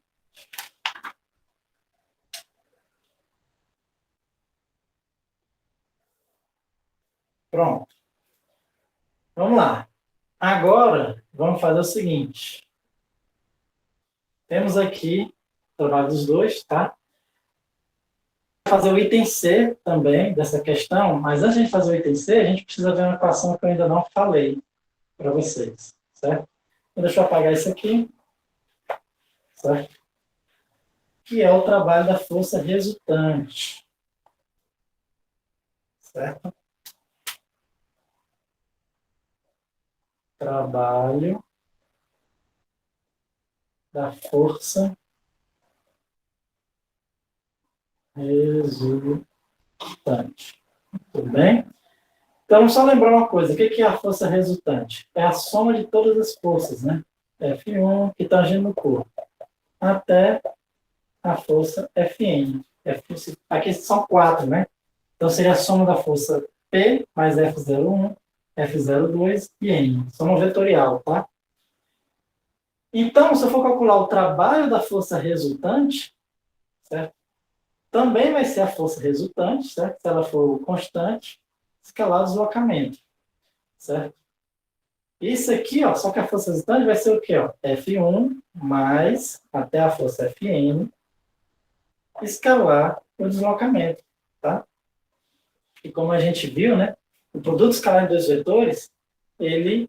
Speaker 1: Pronto. Vamos lá. Agora, vamos fazer o seguinte. Temos aqui o trabalho dos dois, tá? Vou fazer o item C também dessa questão, mas antes de fazer o item C, a gente precisa ver uma equação que eu ainda não falei para vocês, certo? Então, deixa eu apagar isso aqui, certo? Que é o trabalho da força resultante, certo? Trabalho da força resultante. Tudo bem? Então, só lembrar uma coisa. O que é a força resultante? É a soma de todas as forças, né? F1 que está agindo no corpo, até a força Fn. Aqui são 4, né? Então, seria a soma da força P mais F01, F02 e N. Soma vetorial, tá? Então, se eu for calcular o trabalho da força resultante, certo? Também vai ser a força resultante, certo? Se ela for constante, escalar o deslocamento, certo? Isso aqui, ó, só que a força resultante vai ser o quê? Ó? F1 mais até a força Fn, escalar o deslocamento, tá? E como a gente viu, né? O produto escalar em dois vetores, ele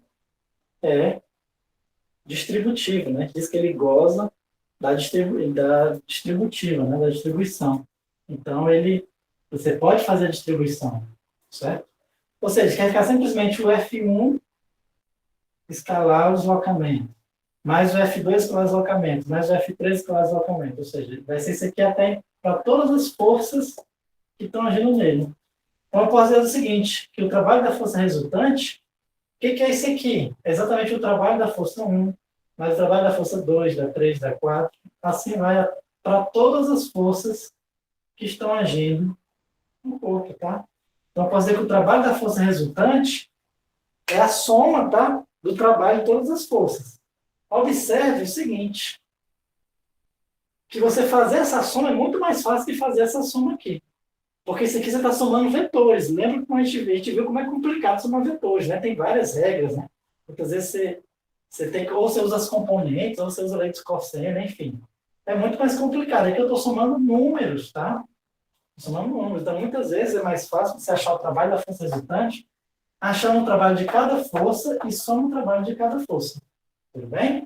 Speaker 1: é distributivo, né? Diz que ele goza da distributiva, né? Da distribuição. Então, você pode fazer a distribuição, certo? Ou seja, quer ficar simplesmente o F1 escalar o deslocamento, mais o F2 escalar o deslocamento, mais o F3 escalar o deslocamento. Ou seja, vai ser isso aqui até para todas as forças que estão agindo nele. Então, eu posso dizer o seguinte, que o trabalho da força resultante, o que é isso aqui? É exatamente o trabalho da força 1, mais o trabalho da força 2, da 3, da 4, assim vai para todas as forças que estão agindo no corpo, tá? Então, eu posso dizer que o trabalho da força resultante é a soma, tá? Do trabalho de todas as forças. Observe o seguinte, que você fazer essa soma é muito mais fácil que fazer essa soma aqui. Porque isso aqui você está somando vetores. Lembra como a gente viu como é complicado somar vetores, né? Tem várias regras, né? Muitas vezes você tem que, ou você usa as componentes, ou você usa leite cosseno, enfim. É muito mais complicado. Aqui eu estou somando números, tá? Estou somando números. Então, muitas vezes é mais fácil você achar o trabalho da força resultante, achando o trabalho de cada força e soma o trabalho de cada força. Tudo bem?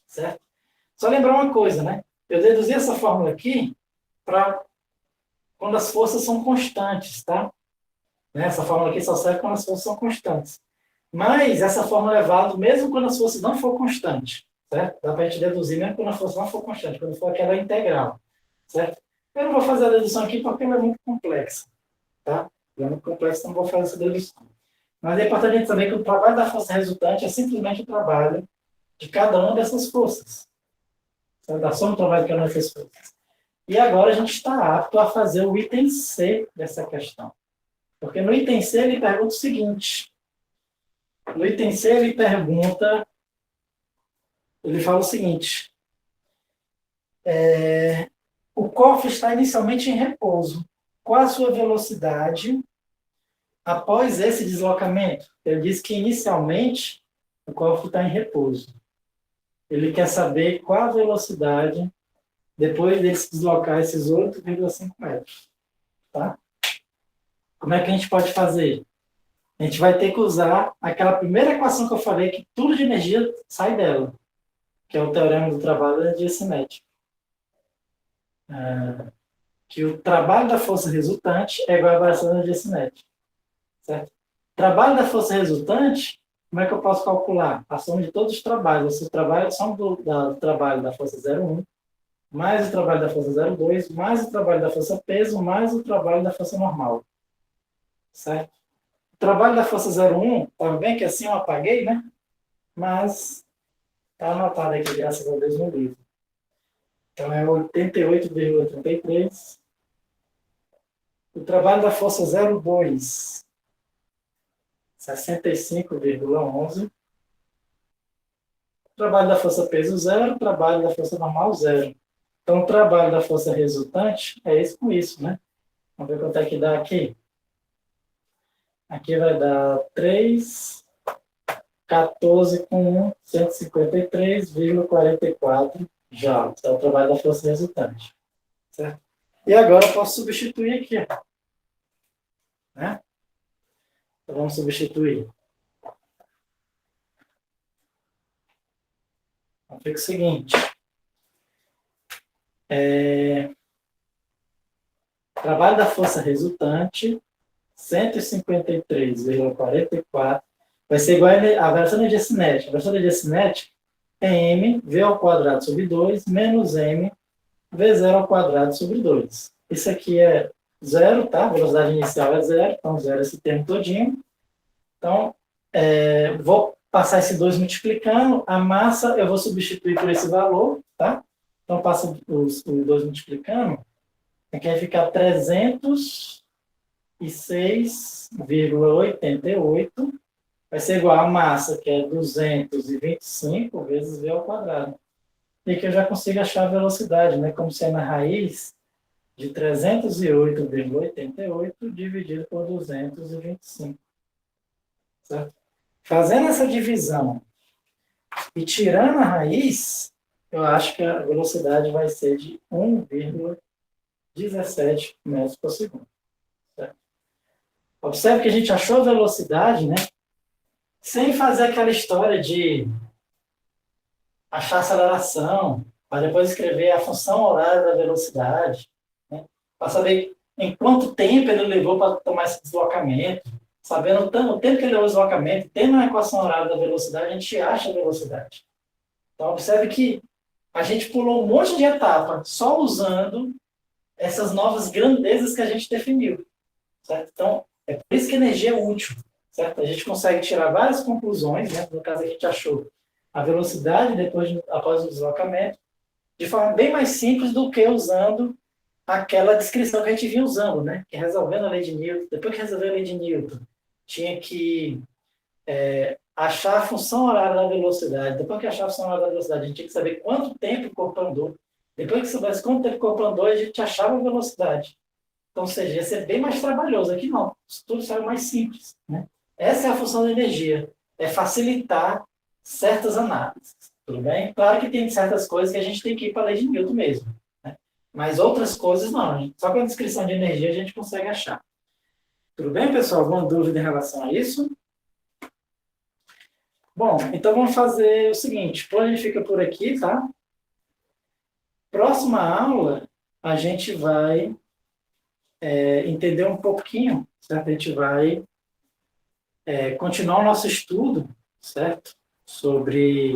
Speaker 1: Certo? Só lembrar uma coisa, né? Eu deduzi essa fórmula aqui para quando as forças são constantes, tá? Essa fórmula aqui só serve quando as forças são constantes. Mas essa fórmula é válida mesmo quando as forças não for constante, certo? Dá para a gente deduzir mesmo quando a força não for constante, quando for aquela integral, certo? Eu não vou fazer a dedução aqui porque ela é muito complexa, tá? Ela é muito complexa, então não vou fazer essa dedução. Mas é importante a gente saber que o trabalho da força resultante é simplesmente o trabalho de cada uma dessas forças. Certo? Da soma do trabalho de cada uma dessas forças. E agora a gente está apto a fazer o item C dessa questão. Porque no item C ele pergunta o seguinte. No item C ele pergunta, ele fala o seguinte. O cofre está inicialmente em repouso. Qual a sua velocidade após esse deslocamento? Ele diz que inicialmente o cofre está em repouso. Ele quer saber qual a velocidade depois dele se deslocar esses 8,5 metros. Tá? Como é que a gente pode fazer? A gente vai ter que usar aquela primeira equação que eu falei, que tudo de energia sai dela, que é o teorema do trabalho da energia cinética. Que o trabalho da força resultante é igual à variação da energia cinética. Certo? Trabalho da força resultante, como é que eu posso calcular? A soma de todos os trabalhos. O trabalho, a soma do trabalho da força 0,1, mais o trabalho da força 0,2, mais o trabalho da força peso, mais o trabalho da força normal. Certo? O trabalho da força 0,1, tá bem que assim eu apaguei, né? Mas está anotado aqui, graças a Deus, no livro. Então é 88,33. O trabalho da força 0,2, 65,11. O trabalho da força peso 0, o trabalho da força normal 0. Então o trabalho da força resultante é isso com isso, né? Vamos ver quanto é que dá aqui. Aqui vai dar 3 14 com 1, 153,44 joules. É o trabalho da força resultante. Certo? E agora eu posso substituir aqui. Né? Então, vamos substituir. Então, fica o seguinte. Trabalho da força resultante, 153,44, vai ser igual a variação da energia cinética. A variação da energia cinética é m v ao quadrado sobre 2 menos m v0 ao quadrado sobre 2. Isso aqui é zero, tá? A velocidade inicial é zero, então zero esse termo todinho. Então, vou passar esse 2 multiplicando. A massa eu vou substituir por esse valor, tá? Então, passa os 2 multiplicando. Aqui vai ficar 306,88. Vai ser igual a massa, que é 225 vezes v ao quadrado. E aqui eu já consigo achar a velocidade, né? Como sendo a raiz de 308,88 dividido por 225. Certo? Fazendo essa divisão e tirando a raiz, eu acho que a velocidade vai ser de 1,17 metros por segundo. Certo? Observe que a gente achou a velocidade, né? Sem fazer aquela história de achar a aceleração, para depois escrever a função horária da velocidade, né? Para saber em quanto tempo ele levou para tomar esse deslocamento. Sabendo o tempo que ele levou o deslocamento, tendo a equação horária da velocidade, a gente acha a velocidade. Então, observe que a gente pulou um monte de etapa só usando essas novas grandezas que a gente definiu. Certo? Então, é por isso que a energia é útil. Certo? A gente consegue tirar várias conclusões, né? No caso, a gente achou a velocidade após o deslocamento de forma bem mais simples do que usando aquela descrição que a gente vinha usando, né? Que resolvendo a lei de Newton, depois que resolveu a lei de Newton, tinha que achar a função horária da velocidade. Depois que achar a função horária da velocidade, a gente tinha que saber quanto tempo o corpo andou. Depois que soubesse quanto tempo o corpo andou, a gente achava a velocidade. Então, ou seja, ia ser bem mais trabalhoso. Aqui não, tudo saiu mais simples, né? Essa é a função da energia, é facilitar certas análises, tudo bem? Claro que tem certas coisas que a gente tem que ir para a lei de Newton mesmo, né? Mas outras coisas não, só com a descrição de energia a gente consegue achar. Tudo bem, pessoal? Alguma dúvida em relação a isso? Bom, então vamos fazer o seguinte, a gente fica por aqui, tá? Próxima aula, a gente vai entender um pouquinho, certo? A gente vai continuar o nosso estudo, certo? Sobre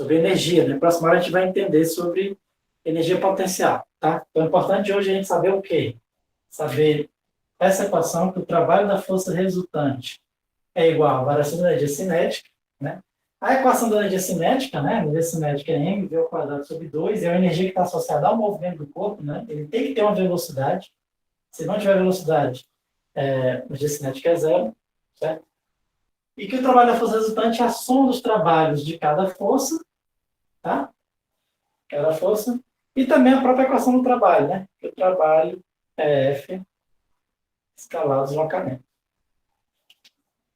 Speaker 1: energia, né? Próxima aula a gente vai entender sobre energia potencial, tá? Então, é importante hoje a gente saber o quê? Saber essa equação, que o trabalho da força resultante é igual à variação da energia cinética, né? A equação da energia cinética, né? A energia cinética é mv ao quadrado sobre 2, é a energia que está associada ao movimento do corpo, né? Ele tem que ter uma velocidade. Se não tiver velocidade, a energia cinética é zero, certo? E que o trabalho da força resultante é a soma dos trabalhos de cada força, tá? Cada força. E também a própria equação do trabalho, né? Que o trabalho é F escalar o deslocamento.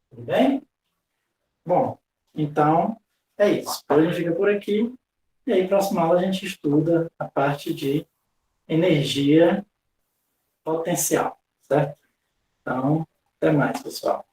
Speaker 1: Tudo bem? Bom, então é isso. Hoje a gente fica por aqui. E aí, próxima aula, a gente estuda a parte de energia potencial, certo? Então, até mais, pessoal.